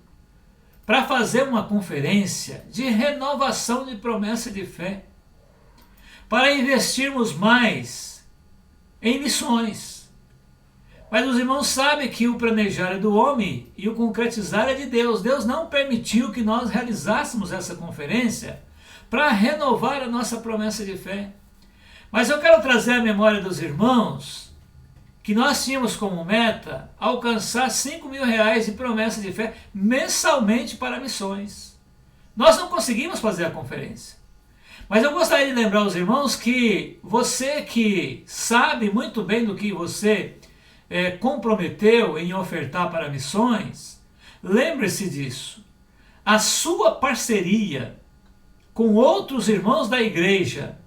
para fazer uma conferência de renovação de promessa de fé, para investirmos mais em missões. Mas os irmãos sabem que o planejar é do homem e o concretizar é de Deus. Deus não permitiu que nós realizássemos essa conferência para renovar a nossa promessa de fé. Mas eu quero trazer à memória dos irmãos que nós tínhamos como meta alcançar R$5.000 de promessa de fé mensalmente para missões. Nós não conseguimos fazer a conferência. Mas eu gostaria de lembrar aos irmãos que você que sabe muito bem do que você comprometeu em ofertar para missões, lembre-se disso. A sua parceria com outros irmãos da igreja,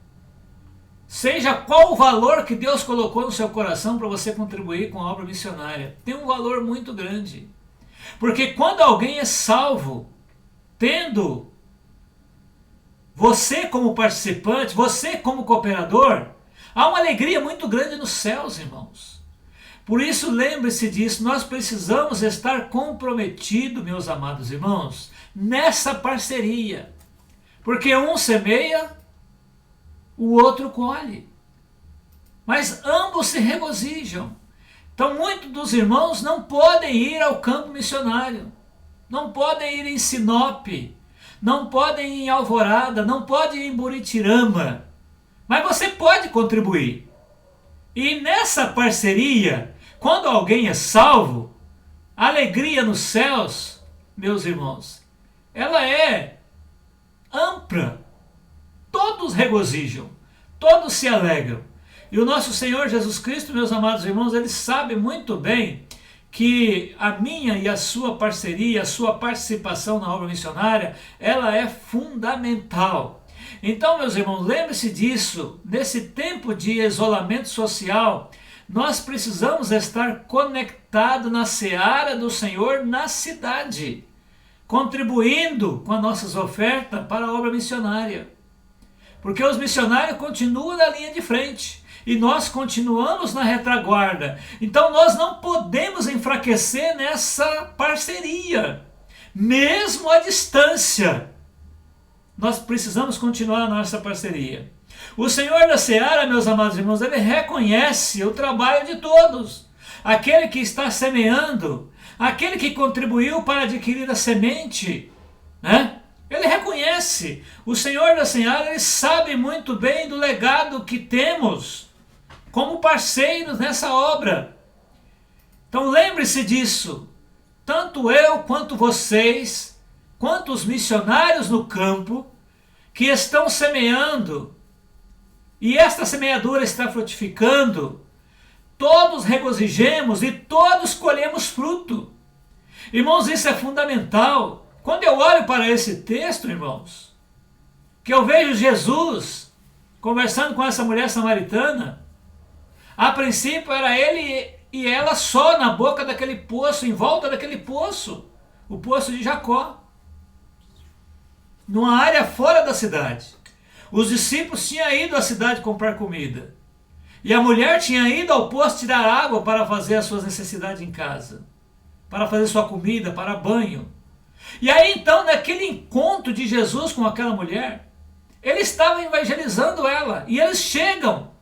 seja qual o valor que Deus colocou no seu coração para você contribuir com a obra missionária, tem um valor muito grande. Porque quando alguém é salvo, tendo você como participante, você como cooperador, há uma alegria muito grande nos céus, irmãos. Por isso, lembre-se disso, nós precisamos estar comprometidos, meus amados irmãos, nessa parceria. Porque um semeia, o outro colhe. Mas ambos se regozijam. Então, muitos dos irmãos não podem ir ao campo missionário, não podem ir em Sinop, não podem ir em Alvorada, não podem ir em Buritirama, mas você pode contribuir. E nessa parceria, quando alguém é salvo, a alegria nos céus, meus irmãos, ela é ampla. Todos regozijam, todos se alegram. E o nosso Senhor Jesus Cristo, meus amados irmãos, ele sabe muito bem que a minha e a sua parceria, a sua participação na obra missionária, ela é fundamental. Então, meus irmãos, lembre-se disso. Nesse tempo de isolamento social, nós precisamos estar conectados na seara do Senhor na cidade, contribuindo com as nossas ofertas para a obra missionária. Porque os missionários continuam na linha de frente e nós continuamos na retaguarda. Então nós não podemos enfraquecer nessa parceria, mesmo à distância. Nós precisamos continuar a nossa parceria. O Senhor da Seara, meus amados irmãos, ele reconhece o trabalho de todos. aquele que está semeando, aquele que contribuiu para adquirir a semente, né? Ele reconhece, o Senhor da Seara, ele sabe muito bem do legado que temos como parceiros nessa obra. Então lembre-se disso, tanto eu quanto vocês, quanto os missionários no campo, que estão semeando, e esta semeadura está frutificando, todos regozijemos e todos colhemos fruto. Irmãos, isso é fundamental. Quando eu olho para esse texto, irmãos, que eu vejo Jesus conversando com essa mulher samaritana, a princípio era ele e ela só na boca daquele poço, em volta daquele poço, o poço de Jacó, numa área fora da cidade. Os discípulos tinham ido à cidade comprar comida, e a mulher tinha ido ao poço tirar água para fazer as suas necessidades em casa, para fazer sua comida, para banho. E aí então, naquele encontro de Jesus com aquela mulher, ele estava evangelizando ela, e eles chegam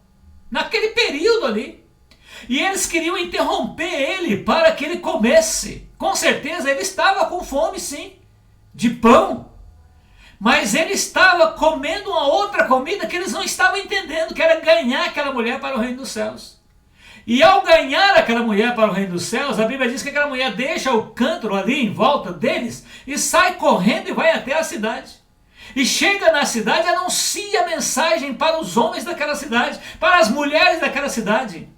naquele período ali, e eles queriam interromper ele para que ele comesse. Com certeza ele estava com fome, sim, de pão, mas ele estava comendo uma outra comida que eles não estavam entendendo, que era ganhar aquela mulher para o reino dos céus. E ao ganhar aquela mulher para o reino dos céus, a Bíblia diz que aquela mulher deixa o cântaro ali em volta deles e sai correndo e vai até a cidade. E chega na cidade e anuncia a mensagem para os homens daquela cidade, para as mulheres daquela cidade.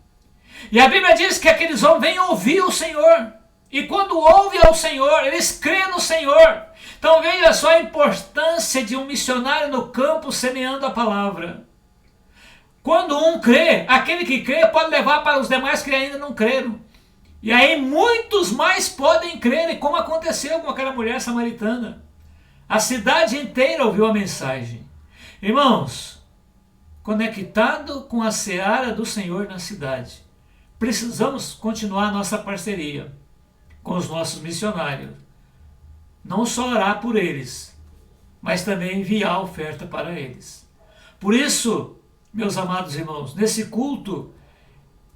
E a Bíblia diz que aqueles homens vêm ouvir o Senhor. E quando ouvem ao Senhor, eles creem no Senhor. Então veja só a importância de um missionário no campo semeando a palavra. Quando um crê, aquele que crê pode levar para os demais que ainda não creram. E aí muitos mais podem crer, como aconteceu com aquela mulher samaritana. A cidade inteira ouviu a mensagem. Irmãos, conectado com a seara do Senhor na cidade, precisamos continuar nossa parceria com os nossos missionários. Não só orar por eles, mas também enviar oferta para eles. Por isso, meus amados irmãos, nesse culto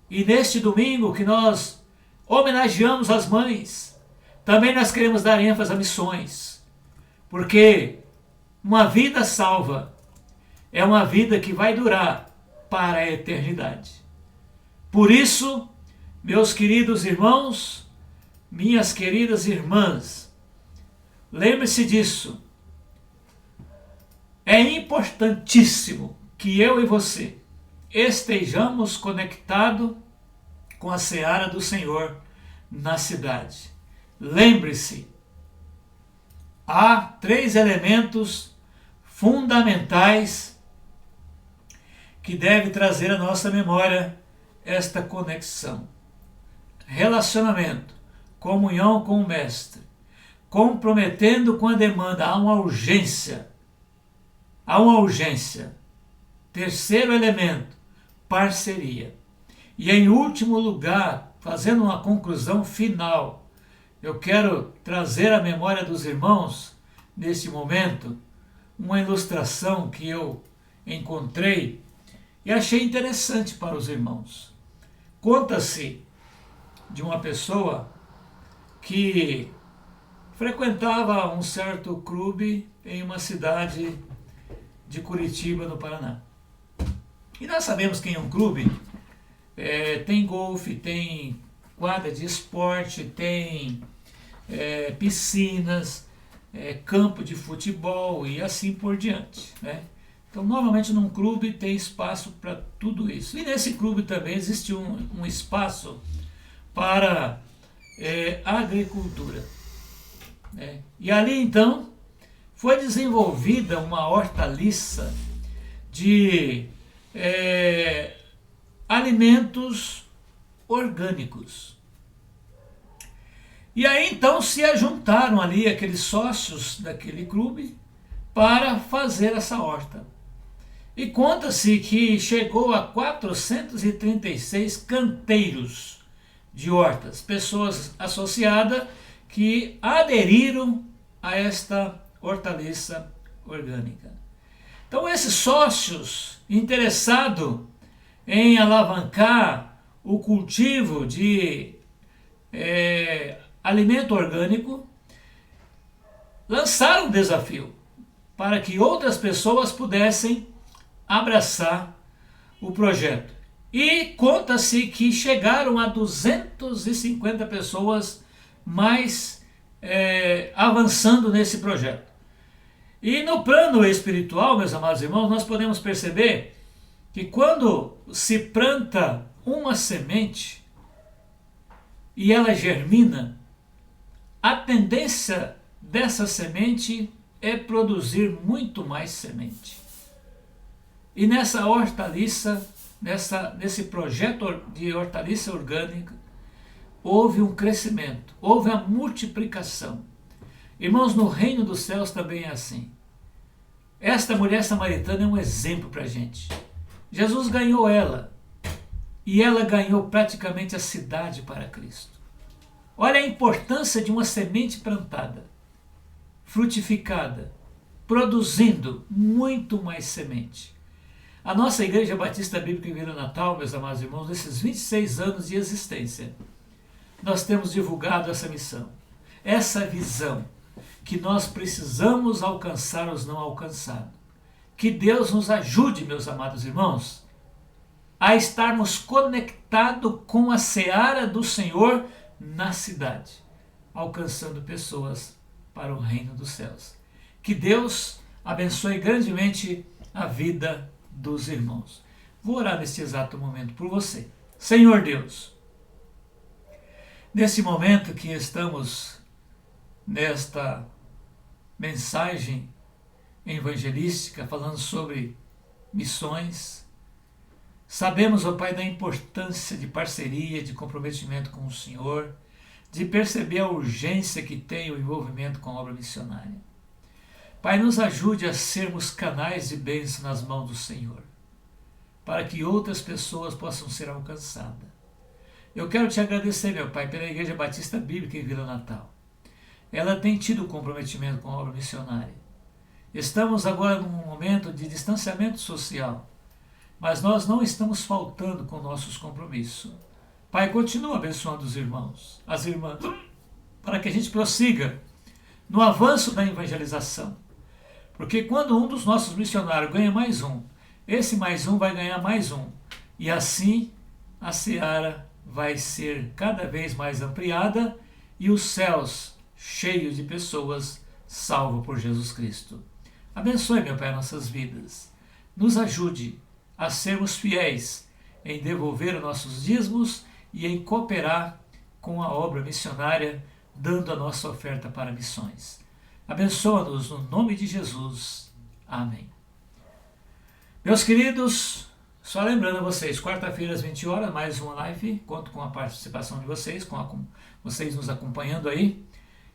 e neste domingo que nós homenageamos as mães, também nós queremos dar ênfase a missões, porque uma vida salva é uma vida que vai durar para a eternidade. Por isso, meus queridos irmãos, minhas queridas irmãs, lembre-se disso. É importantíssimo que eu e você estejamos conectados com a seara do Senhor na cidade. Lembre-se, há 3 elementos fundamentais que devem trazer à nossa memória esta conexão: relacionamento, comunhão com o Mestre, comprometendo com a demanda. Há uma urgência. Há uma urgência. Terceiro elemento, parceria. E em último lugar, fazendo uma conclusão final, eu quero trazer à memória dos irmãos, neste momento, uma ilustração que eu encontrei e achei interessante para os irmãos. Conta-se de uma pessoa que frequentava um certo clube em uma cidade de Curitiba, no Paraná. E nós sabemos que em um clube tem golfe, tem quadra de esporte, tem piscinas, campo de futebol e assim por diante, né? Então, normalmente num clube tem espaço para tudo isso. E nesse clube também existe um espaço para agricultura, né? E ali então foi desenvolvida uma hortaliça de alimentos orgânicos. E aí então se ajuntaram ali aqueles sócios daquele clube para fazer essa horta. E conta-se que chegou a 436 canteiros de hortas, pessoas associadas que aderiram a esta hortaliça orgânica. Então esses sócios interessados em alavancar o cultivo de alimento orgânico, lançaram um desafio para que outras pessoas pudessem abraçar o projeto. E conta-se que chegaram a 250 pessoas mais avançando nesse projeto. E no plano espiritual, meus amados irmãos, nós podemos perceber que quando se planta uma semente e ela germina, a tendência dessa semente é produzir muito mais semente. E nessa hortaliça, nesse projeto de hortaliça orgânica, houve um crescimento, houve a multiplicação. Irmãos, no reino dos céus também é assim. Esta mulher samaritana é um exemplo para a gente. Jesus ganhou ela, e ela ganhou praticamente a cidade para Cristo. Olha a importância de uma semente plantada, frutificada, produzindo muito mais semente. A nossa Igreja Batista Bíblica em Vila Natal, meus amados irmãos, nesses 26 anos de existência, nós temos divulgado essa missão, essa visão, que nós precisamos alcançar os não alcançados. Que Deus nos ajude, meus amados irmãos, a estarmos conectados com a seara do Senhor na cidade, alcançando pessoas para o reino dos céus. Que Deus abençoe grandemente a vida dos irmãos. Vou orar neste exato momento por você. Senhor Deus, nesse momento que estamos nesta mensagem evangelística falando sobre missões, sabemos, ó Pai, da importância de parceria, de comprometimento com o Senhor, de perceber a urgência que tem o envolvimento com a obra missionária. Pai, nos ajude a sermos canais de bênção nas mãos do Senhor, para que outras pessoas possam ser alcançadas. Eu quero te agradecer, meu Pai, pela Igreja Batista Bíblica em Vila Natal. Ela tem tido comprometimento com a obra missionária. Estamos agora num momento de distanciamento social, mas nós não estamos faltando com nossos compromissos. Pai, continua abençoando os irmãos, as irmãs, para que a gente prossiga no avanço da evangelização. Porque quando um dos nossos missionários ganha mais um, esse mais um vai ganhar mais um. E assim a seara vai ser cada vez mais ampliada e os céus cheios de pessoas salvas por Jesus Cristo. Abençoe, meu Pai, nossas vidas. Nos ajude a sermos fiéis em devolver os nossos dízimos e em cooperar com a obra missionária, dando a nossa oferta para missões. Abençoa-nos no nome de Jesus. Amém. Meus queridos, só lembrando a vocês, quarta-feira às 20 horas, mais uma live. Conto com a participação de vocês, com vocês nos acompanhando aí.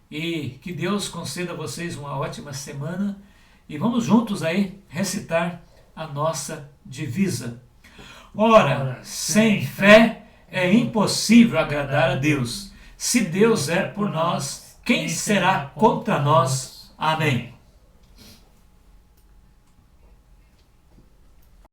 E que Deus conceda a vocês uma ótima semana. E vamos juntos aí recitar a nossa divisa. Ora, sem fé é impossível agradar a Deus. Se Deus é por nós, quem será contra nós? Amém.